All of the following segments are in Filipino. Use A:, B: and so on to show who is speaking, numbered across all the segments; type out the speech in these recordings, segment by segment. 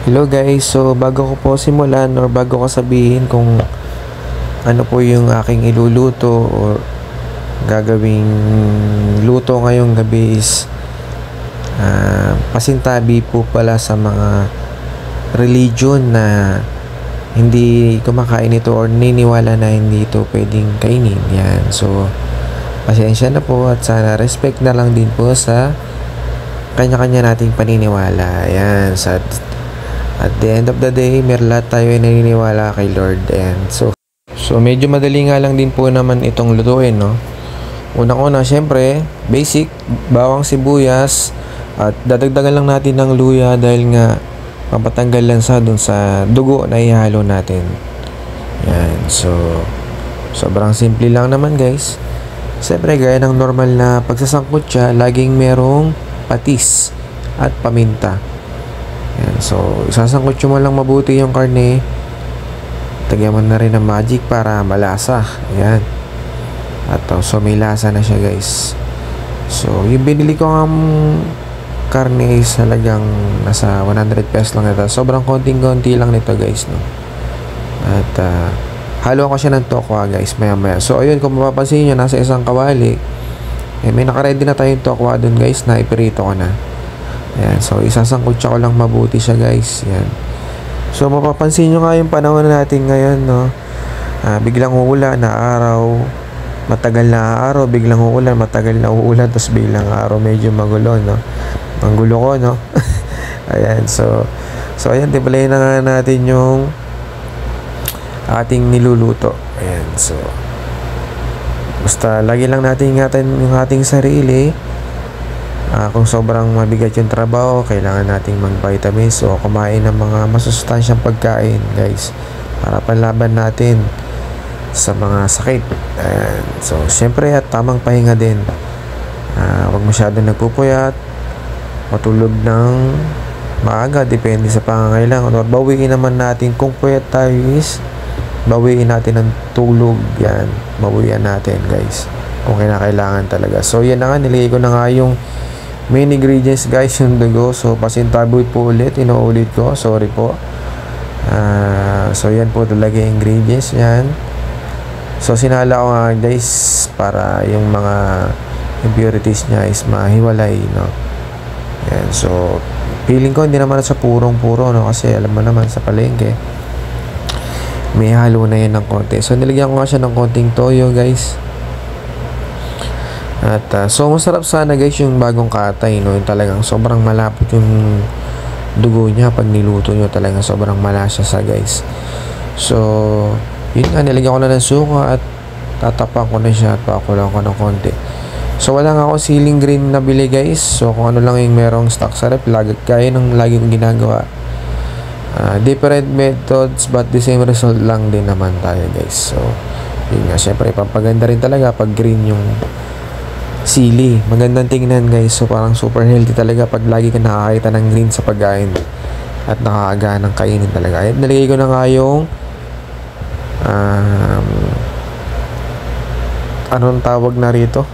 A: Hello guys, so bago ko po simulan or bago ko sabihin kung ano po yung aking iluluto or gagawing luto ngayong gabi is pasintabi po pala sa mga religion na hindi kumakain ito or niniwala na hindi ito pwedeng kainin. Yan, so pasensya na po at sana respect na lang din po sa kanya-kanya nating paniniwala. Yan, at the end of the day, lahat tayo ay naniniwala kay Lord. And so medyo madali nga lang din po naman itong lutuin, no? Unang-una, syempre, basic, bawang sibuyas, at dadagdagan lang natin ng luya dahil nga papatanggal lang dun sa dugo na ihalo natin. Yan, so sobrang simple lang naman guys. Syempre, gaya ng normal na pagsasangkot siya, laging merong patis at paminta. Yan, so isasangkot mo lang mabuti yung karne. Tagyan mo na rin ng magic para malasa. Yan. At so may lasa na siya guys. So yung binili ko ng karne is talagang nasa 100 pesos lang ito. Sobrang konting-konti lang nito guys, no? At halo ko siya ng tokwa guys maya-maya. So ayun, kung mapapansin nyo, nasa isang kawali may nakaready na tayong tokwa dun guys na ipirito ko na. Ayan, so isasangkot ko lang mabuti siya guys. Yan. So mapapansin nyo nga yung panahon natin ngayon, no? Biglang uulan na araw, matagal na araw, biglang uulan, matagal na uulan, tapos biglang araw, medyo magulo, no? Ang gulo ko, no? Ayan, so ayan, tibalay na nga natin yung ating niluluto. Ayan, so basta lagi lang natin ingatan yung ating sarili. Kung sobrang mabigat yung trabaho, kailangan nating mag-vitamins o kumain ng mga masustansyang pagkain guys, para panlaban natin sa mga sakit. Ayan. So syempre, at tamang pahinga din. Huwag masyadong nagpupuyat, matulog ng maaga, depende sa pangangailangan, or bawiin naman natin kung puyat tayo is bawiin natin ng tulog. Yan, bawian natin guys kung kinakailangan talaga. So yan na nga, nilagay ko na nga yung main ingredients guys, yung dugo. So pasintabi po ulit, inuulit ko, sorry po. So yan po talaga yung ingredients yan. So sinala ko nga guys para yung mga impurities nya is mahiwalay, no? Yan, so feeling ko hindi naman sa purong-puro, no? Kasi alam mo naman sa palengke may halo na yan ng konti. So nilagyan ko nga siya ng konting toyo guys. At so masarap sana guys yung bagong katay, no? Yung talagang sobrang malapot yung dugo niya pag niluto nyo, talagang sobrang malasa sa guys. So yun nga, nilagyan ko na ng suka at tatapan ko na siya at pakulang ko ng konti. So wala nga ako ceiling green na bili guys. So kung ano lang yung merong stock sa rep, kaya ng lagi kong ginagawa. Different methods but the same result lang din naman tayo guys. So yun nga, syempre pampaganda rin talaga pag green yung sili, magandang tingnan guys. So parang super healthy talaga pag lagi ka nakakita ng green sa pagkain at nakakagaan ng kainin talaga. At nalagay ko na nga yung anong tawag na rito,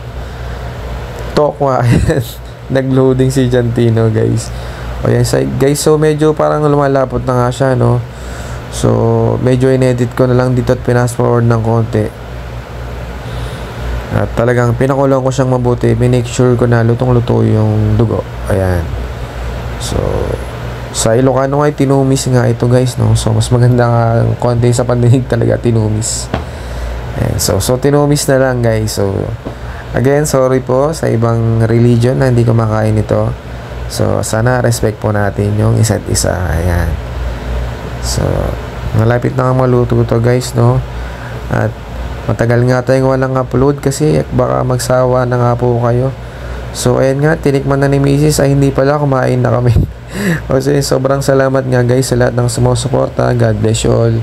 A: tokwa. Nagloading si Jantino guys. O yan guys, so medyo parang lumalapot na nga siya, no? So medyo inedit ko na lang dito at pinas forward ng konti. At talagang pinakulang ko siyang mabuti. Make sure ko na lutong-luto yung dugo. Ayan. So sa Ilocano ay tinumis nga ito guys, no? So mas maganda nga konti sa pandinig talaga, tinumis. Ayan. So tinumis na lang guys. So again, sorry po sa ibang religion na hindi kumakain ito. So sana respect po natin yung isa't isa. Ayan. So malapit na nga maluto to guys, no? At matagal nga tayong walang upload kasi baka magsawa na nga po kayo. So ayan nga, tinikman na ni Mrs. ay hindi pala, kumain na kami. Kasi sobrang salamat nga guys sa lahat ng sumusuporta. God bless you all.